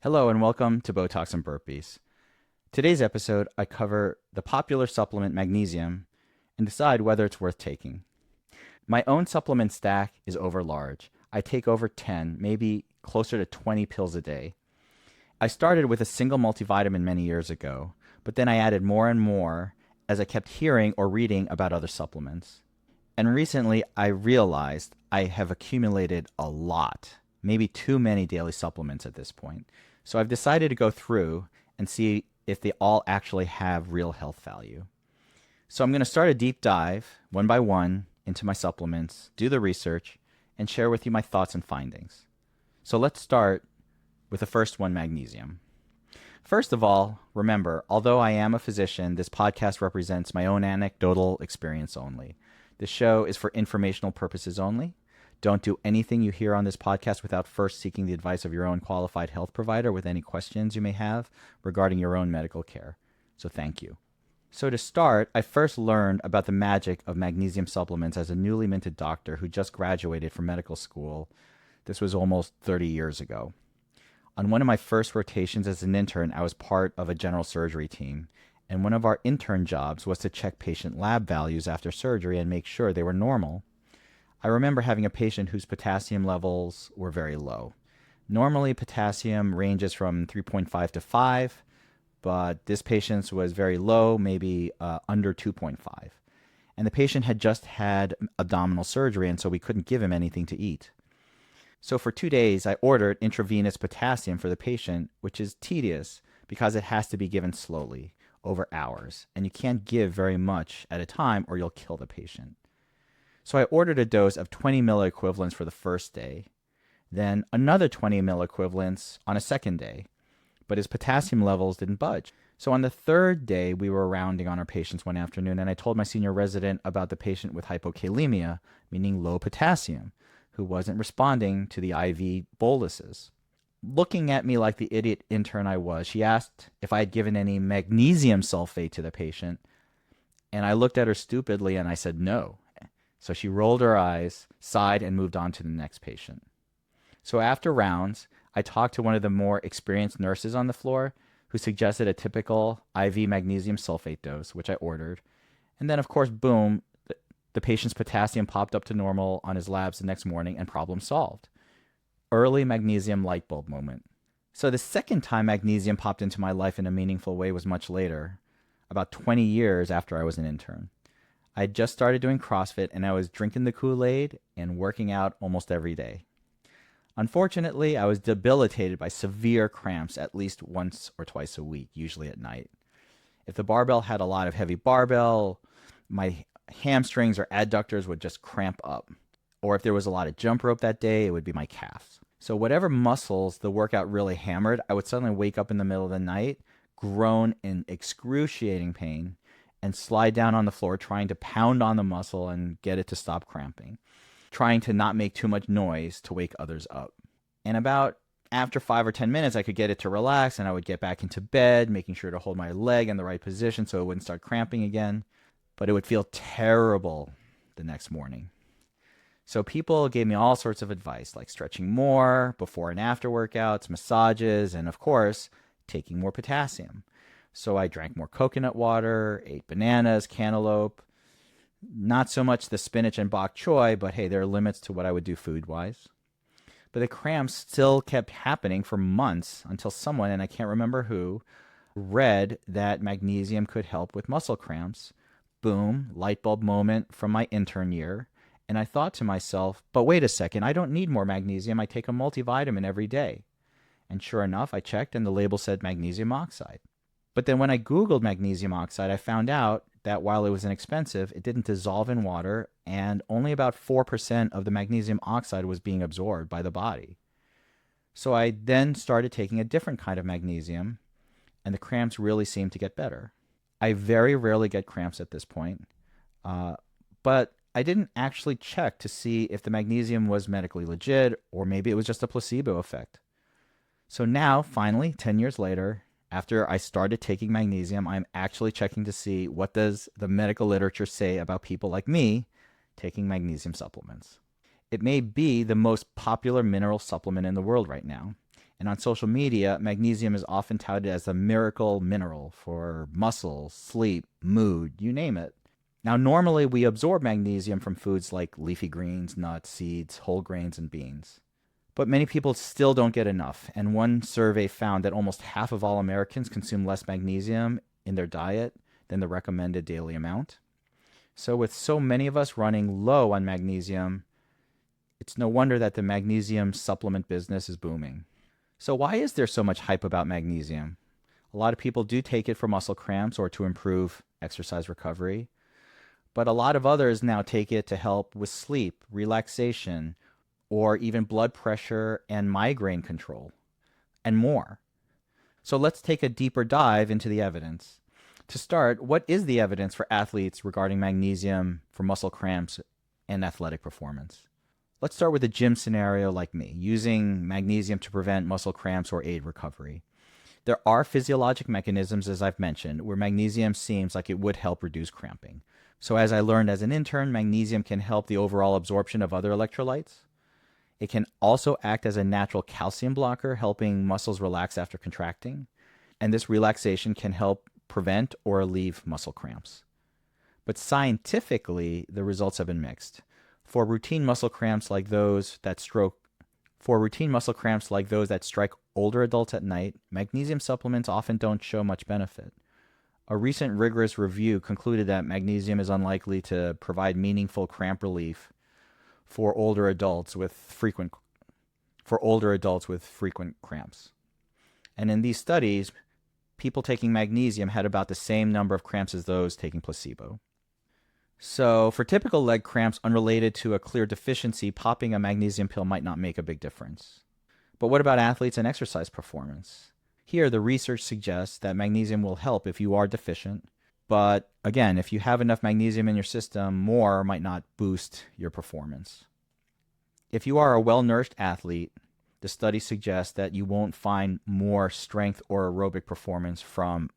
Hello and welcome to Botox and Burpees. Today's episode, I cover the popular supplement magnesium and decide whether it's worth taking. My own supplement stack is over large. I take over 10, maybe closer to 20 pills a day. I started with a single multivitamin many years ago, but then I added more and more as I kept hearing or reading about other supplements. And recently I realized I have accumulated a lot, maybe too many daily supplements at this point. So I've decided to go through and see if they all actually have real health value. So I'm going to start a deep dive, one by one, into my supplements, do the research, and share with you my thoughts and findings. So let's start with the first one, magnesium. First of all, remember, although I am a physician, this podcast represents my own anecdotal experience only. This show is for informational purposes only. Don't do anything you hear on this podcast without first seeking the advice of your own qualified health provider with any questions you may have regarding your own medical care. So thank you. So to start, I first learned about the magic of magnesium supplements as a newly minted doctor who just graduated from medical school. This was almost 30 years ago. On one of my first rotations as an intern, I was part of a general surgery team, and one of our intern jobs was to check patient lab values after surgery and make sure they were normal. I remember having a patient whose potassium levels were very low. Normally, potassium ranges from 3.5 to 5, but this patient's was very low, maybe under 2.5. And the patient had just had abdominal surgery, and so we couldn't give him anything to eat. So for 2 days, I ordered intravenous potassium for the patient, which is tedious because it has to be given slowly over hours, and you can't give very much at a time or you'll kill the patient. So I ordered a dose of 20 milliequivalents for the first day, then another 20 milliequivalents on a second day, but his potassium levels didn't budge. So on the third day, we were rounding on our patients one afternoon, and I told my senior resident about the patient with hypokalemia, meaning low potassium, who wasn't responding to the IV boluses. Looking at me like the idiot intern I was, she asked if I had given any magnesium sulfate to the patient, and I looked at her stupidly and I said no. So she rolled her eyes, sighed, and moved on to the next patient. So after rounds, I talked to one of the more experienced nurses on the floor who suggested a typical IV magnesium sulfate dose, which I ordered. And then, of course, boom, the patient's potassium popped up to normal on his labs the next morning and problem solved. Early magnesium light bulb moment. So the second time magnesium popped into my life in a meaningful way was much later, about 20 years after I was an intern. I had just started doing CrossFit and I was drinking the Kool-Aid and working out almost every day. Unfortunately, I was debilitated by severe cramps at least once or twice a week, usually at night. If the barbell had a lot of heavy barbell, my hamstrings or adductors would just cramp up. Or if there was a lot of jump rope that day, it would be my calves. So whatever muscles the workout really hammered, I would suddenly wake up in the middle of the night, groan in excruciating pain, and slide down on the floor trying to pound on the muscle and get it to stop cramping, trying to not make too much noise to wake others up. And about after 5 or 10 minutes, I could get it to relax and I would get back into bed, making sure to hold my leg in the right position so it wouldn't start cramping again. But it would feel terrible the next morning. So people gave me all sorts of advice, like stretching more, before and after workouts, massages, and of course, taking more potassium. So I drank more coconut water, ate bananas, cantaloupe. Not so much the spinach and bok choy, but hey, there are limits to what I would do food-wise. But the cramps still kept happening for months until someone, and I can't remember who, read that magnesium could help with muscle cramps. Boom, light bulb moment from my intern year. And I thought to myself, but wait a second, I don't need more magnesium. I take a multivitamin every day. And sure enough, I checked and the label said magnesium oxide. But then when I Googled magnesium oxide, I found out that while it was inexpensive, it didn't dissolve in water, and only about 4% of the magnesium oxide was being absorbed by the body. So I then started taking a different kind of magnesium, and the cramps really seemed to get better. I very rarely get cramps at this point, but I didn't actually check to see if the magnesium was medically legit, or maybe it was just a placebo effect. So now, finally, 10 years later, after I started taking magnesium, I'm actually checking to see what does the medical literature say about people like me taking magnesium supplements. It may be the most popular mineral supplement in the world right now, And on social media, magnesium is often touted as a miracle mineral for muscle, sleep, mood, you name it. Now, normally we absorb magnesium from foods like leafy greens, nuts, seeds, whole grains, and beans. But many people still don't get enough. And one survey found that almost half of all Americans consume less magnesium in their diet than the recommended daily amount. So, with so many of us running low on magnesium, it's no wonder that the magnesium supplement business is booming. So, why is there so much hype about magnesium? A lot of people do take it for muscle cramps or to improve exercise recovery, but a lot of others now take it to help with sleep, relaxation, or even blood pressure and migraine control, and more. So, let's take a deeper dive into the evidence. To start, what is the evidence for athletes regarding magnesium for muscle cramps and athletic performance? Let's start with a gym scenario like me, using magnesium to prevent muscle cramps or aid recovery. There are physiologic mechanisms, as I've mentioned, where magnesium seems like it would help reduce cramping. So as I learned as an intern, magnesium can help the overall absorption of other electrolytes. It can also act as a natural calcium blocker, helping muscles relax after contracting. And this relaxation can help prevent or relieve muscle cramps. But scientifically, the results have been mixed. For routine muscle cramps like those that strike older adults at night, magnesium supplements often don't show much benefit. A recent rigorous review concluded that magnesium is unlikely to provide meaningful cramp relief for older adults with frequent cramps. And in these studies, people taking magnesium had about the same number of cramps as those taking placebo. So for typical leg cramps unrelated to a clear deficiency, popping a magnesium pill might not make a big difference. But what about athletes and exercise performance? Here, the research suggests that magnesium will help if you are deficient. But again, if you have enough magnesium in your system, more might not boost your performance. If you are a well-nourished athlete, the study suggests that you won't find more strength or aerobic performance from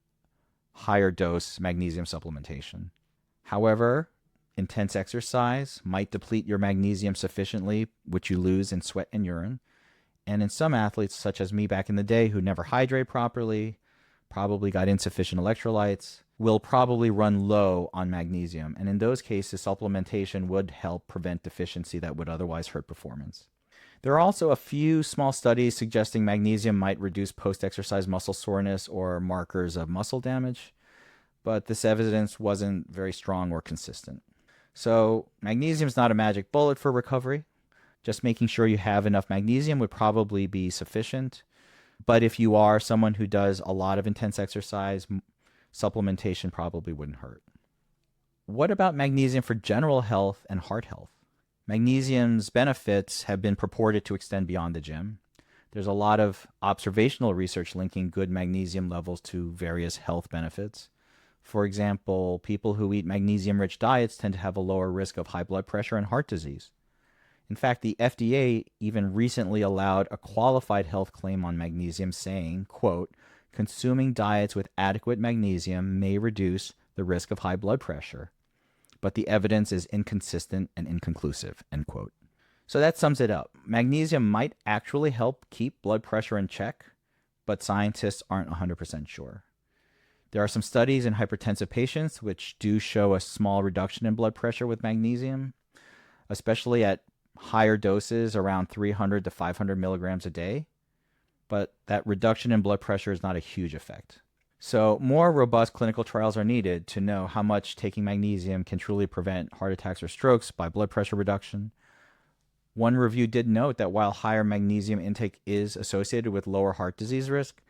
higher dose magnesium supplementation. However, intense exercise might deplete your magnesium sufficiently, which you lose in sweat and urine. And in some athletes, such as me back in the day, who never hydrate properly, probably got insufficient electrolytes, will probably run low on magnesium. And in those cases, supplementation would help prevent deficiency that would otherwise hurt performance. There are also a few small studies suggesting magnesium might reduce post-exercise muscle soreness or markers of muscle damage, but this evidence wasn't very strong or consistent. So magnesium is not a magic bullet for recovery. Just making sure you have enough magnesium would probably be sufficient. But if you are someone who does a lot of intense exercise, supplementation probably wouldn't hurt. What about magnesium for general health and heart health? Magnesium's benefits have been purported to extend beyond the gym. There's a lot of observational research linking good magnesium levels to various health benefits. For example, people who eat magnesium-rich diets tend to have a lower risk of high blood pressure and heart disease. In fact, the FDA even recently allowed a qualified health claim on magnesium, saying, quote, consuming diets with adequate magnesium may reduce the risk of high blood pressure, but the evidence is inconsistent and inconclusive, end quote. So that sums it up. Magnesium might actually help keep blood pressure in check, but scientists aren't 100% sure. There are some studies in hypertensive patients which do show a small reduction in blood pressure with magnesium, especially at higher doses around 300 to 500 milligrams a day, but that reduction in blood pressure is not a huge effect. So more robust clinical trials are needed to know how much taking magnesium can truly prevent heart attacks or strokes by blood pressure reduction. One review did note that while higher magnesium intake is associated with lower heart disease risk,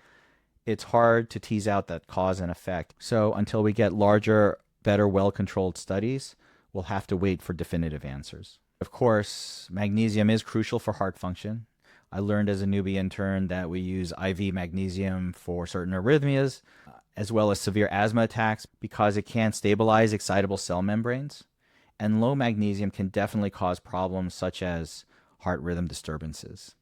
it's hard to tease out that cause and effect. So until we get larger, better, well-controlled studies, we'll have to wait for definitive answers. Of course, magnesium is crucial for heart function. I learned as a newbie intern that we use IV magnesium for certain arrhythmias, as well as severe asthma attacks, because it can stabilize excitable cell membranes. And low magnesium can definitely cause problems such as heart rhythm disturbances.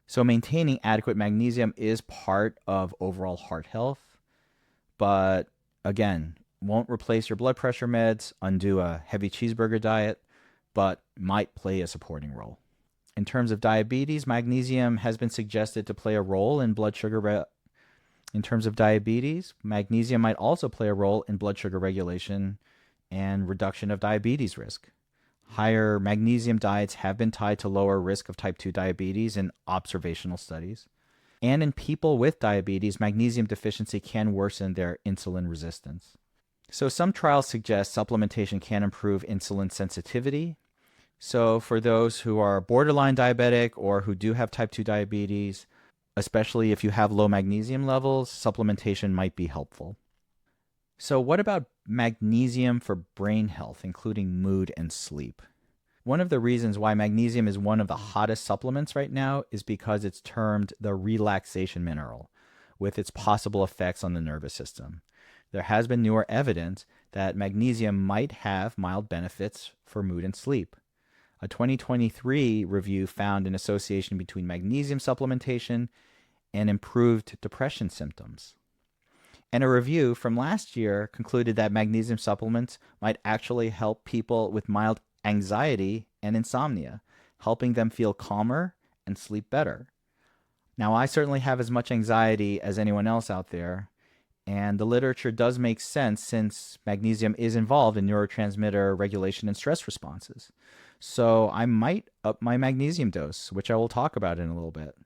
So maintaining adequate magnesium is part of overall heart health, but again, won't replace your blood pressure meds, undo a heavy cheeseburger diet, but might play a supporting role. In terms of diabetes, magnesium has been suggested to play a role in blood sugar. In terms of diabetes, magnesium might also play a role in blood sugar regulation and reduction of diabetes risk. Higher magnesium diets have been tied to lower risk of type 2 diabetes in observational studies. And in people with diabetes, magnesium deficiency can worsen their insulin resistance. So some trials suggest supplementation can improve insulin sensitivity. So for those who are borderline diabetic or who do have type 2 diabetes, especially if you have low magnesium levels, supplementation might be helpful. So what about magnesium for brain health, including mood and sleep? One of the reasons why magnesium is one of the hottest supplements right now is because it's termed the relaxation mineral, with its possible effects on the nervous system. There has been newer evidence that magnesium might have mild benefits for mood and sleep. A 2023 review found an association between magnesium supplementation and improved depression symptoms. And a review from last year concluded that magnesium supplements might actually help people with mild anxiety and insomnia, helping them feel calmer and sleep better. Now, I certainly have as much anxiety as anyone else out there, and the literature does make sense since magnesium is involved in neurotransmitter regulation and stress responses. So I might up my magnesium dose, which I will talk about in a little bit.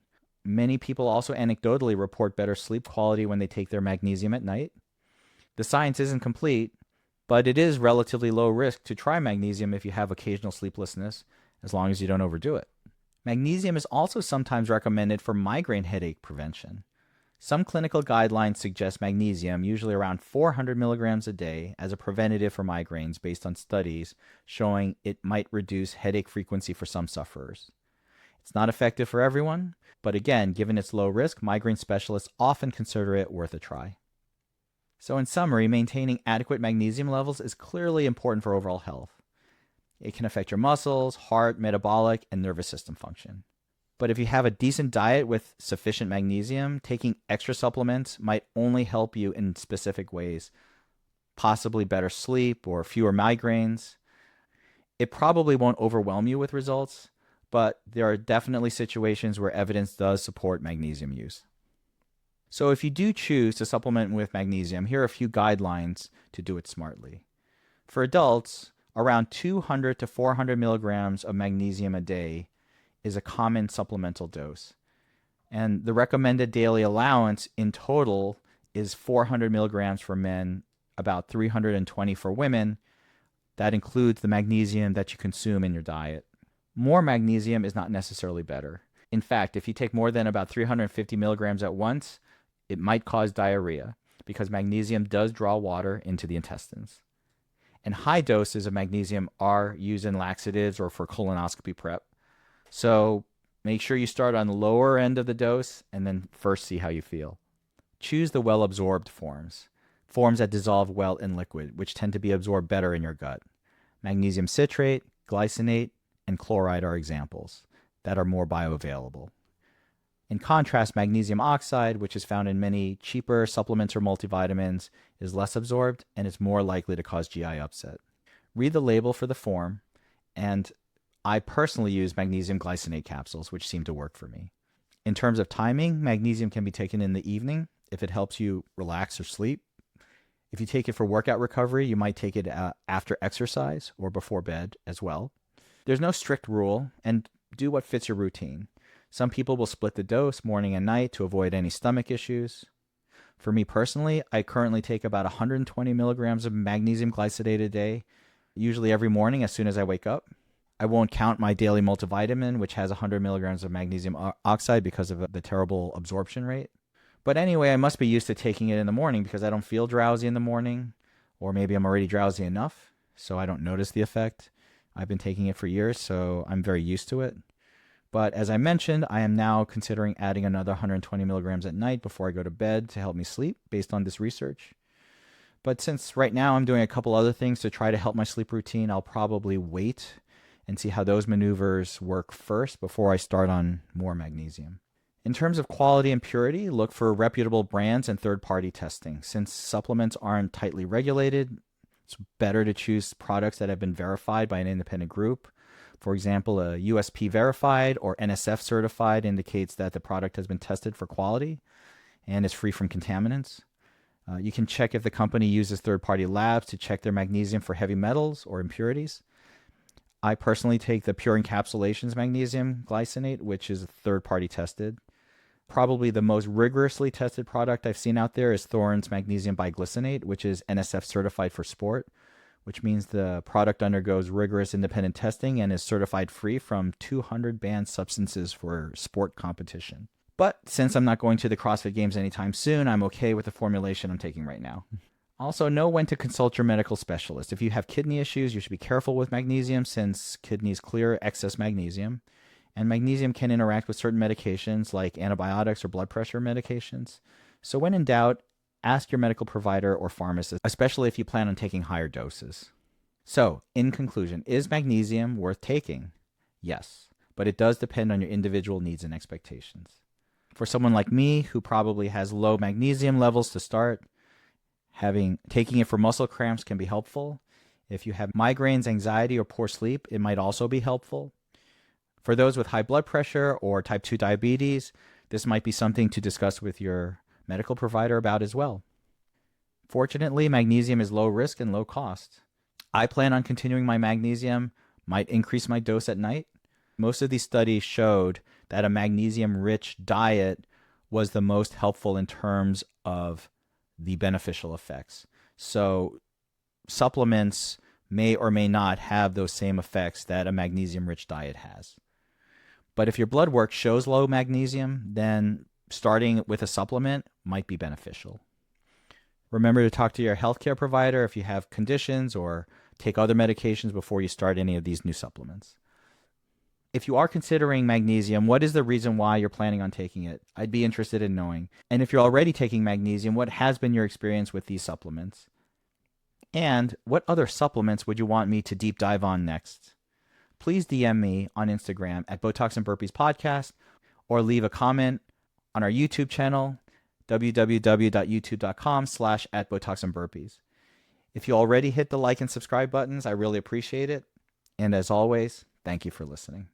Many people also anecdotally report better sleep quality when they take their magnesium at night. The science isn't complete, but it is relatively low risk to try magnesium if you have occasional sleeplessness, as long as you don't overdo it. Magnesium is also sometimes recommended for migraine headache prevention. Some clinical guidelines suggest magnesium, usually around 400 milligrams a day, as a preventative for migraines based on studies showing it might reduce headache frequency for some sufferers. It's not effective for everyone, but again, given its low risk, migraine specialists often consider it worth a try. So in summary, maintaining adequate magnesium levels is clearly important for overall health. It can affect your muscles, heart, metabolic, and nervous system function. But if you have a decent diet with sufficient magnesium, taking extra supplements might only help you in specific ways, possibly better sleep or fewer migraines. It probably won't overwhelm you with results, but there are definitely situations where evidence does support magnesium use. So if you do choose to supplement with magnesium, here are a few guidelines to do it smartly. For adults, around 200 to 400 milligrams of magnesium a day is a common supplemental dose. And the recommended daily allowance in total is 400 milligrams for men, about 320 for women. That includes the magnesium that you consume in your diet. More magnesium is not necessarily better. In fact, if you take more than about 350 milligrams at once, it might cause diarrhea because magnesium does draw water into the intestines. And high doses of magnesium are used in laxatives or for colonoscopy prep. So make sure you start on the lower end of the dose and then first see how you feel. Choose the well-absorbed forms that dissolve well in liquid, which tend to be absorbed better in your gut. Magnesium citrate, glycinate, and chloride are examples that are more bioavailable. In contrast, magnesium oxide, which is found in many cheaper supplements or multivitamins, is less absorbed and is more likely to cause GI upset. Read the label for the form, and I personally use magnesium glycinate capsules, which seem to work for me. In terms of timing, magnesium can be taken in the evening if it helps you relax or sleep. If you take it for workout recovery, you might take it after exercise or before bed as well. There's no strict rule, and do what fits your routine. Some people will split the dose morning and night to avoid any stomach issues. For me personally, I currently take about 120 milligrams of magnesium glycinate a day, usually every morning as soon as I wake up. I won't count my daily multivitamin, which has 100 milligrams of magnesium oxide because of the terrible absorption rate. But anyway, I must be used to taking it in the morning because I don't feel drowsy in the morning, or maybe I'm already drowsy enough, so I don't notice the effect. I've been taking it for years, so I'm very used to it. But as I mentioned, I am now considering adding another 120 milligrams at night before I go to bed to help me sleep based on this research. But since right now I'm doing a couple other things to try to help my sleep routine, I'll probably wait and see how those maneuvers work first before I start on more magnesium. In terms of quality and purity, look for reputable brands and third-party testing. Since supplements aren't tightly regulated, it's better to choose products that have been verified by an independent group. For example, a USP verified or NSF certified indicates that the product has been tested for quality and is free from contaminants. You can check if the company uses third-party labs to check their magnesium for heavy metals or impurities. I personally take the Pure Encapsulations Magnesium Glycinate, which is third-party tested. Probably the most rigorously tested product I've seen out there is Thorne's Magnesium Biglycinate, which is NSF certified for sport, which means the product undergoes rigorous independent testing and is certified free from 200 banned substances for sport competition. But since I'm not going to the CrossFit Games anytime soon, I'm okay with the formulation I'm taking right now. Also, know when to consult your medical specialist. If you have kidney issues, you should be careful with magnesium since kidneys clear excess magnesium. And magnesium can interact with certain medications like antibiotics or blood pressure medications. So when in doubt, ask your medical provider or pharmacist, especially if you plan on taking higher doses. So, in conclusion, is magnesium worth taking? Yes, but it does depend on your individual needs and expectations. For someone like me, who probably has low magnesium levels to start, taking it for muscle cramps can be helpful. If you have migraines, anxiety, or poor sleep, it might also be helpful. For those with high blood pressure or type 2 diabetes, this might be something to discuss with your medical provider about as well. Fortunately, magnesium is low risk and low cost. I plan on continuing my magnesium, might increase my dose at night. Most of these studies showed that a magnesium-rich diet was the most helpful in terms of the beneficial effects. So supplements may or may not have those same effects that a magnesium-rich diet has. But if your blood work shows low magnesium, then starting with a supplement might be beneficial. Remember to talk to your healthcare provider if you have conditions or take other medications before you start any of these new supplements. If you are considering magnesium, what is the reason why you're planning on taking it? I'd be interested in knowing. And if you're already taking magnesium, what has been your experience with these supplements? And what other supplements would you want me to deep dive on next? Please DM me on Instagram at Botox and Burpees Podcast or leave a comment on our YouTube channel, www.youtube.com/@BotoxandBurpees. If you already hit the like and subscribe buttons, I really appreciate it. And as always, thank you for listening.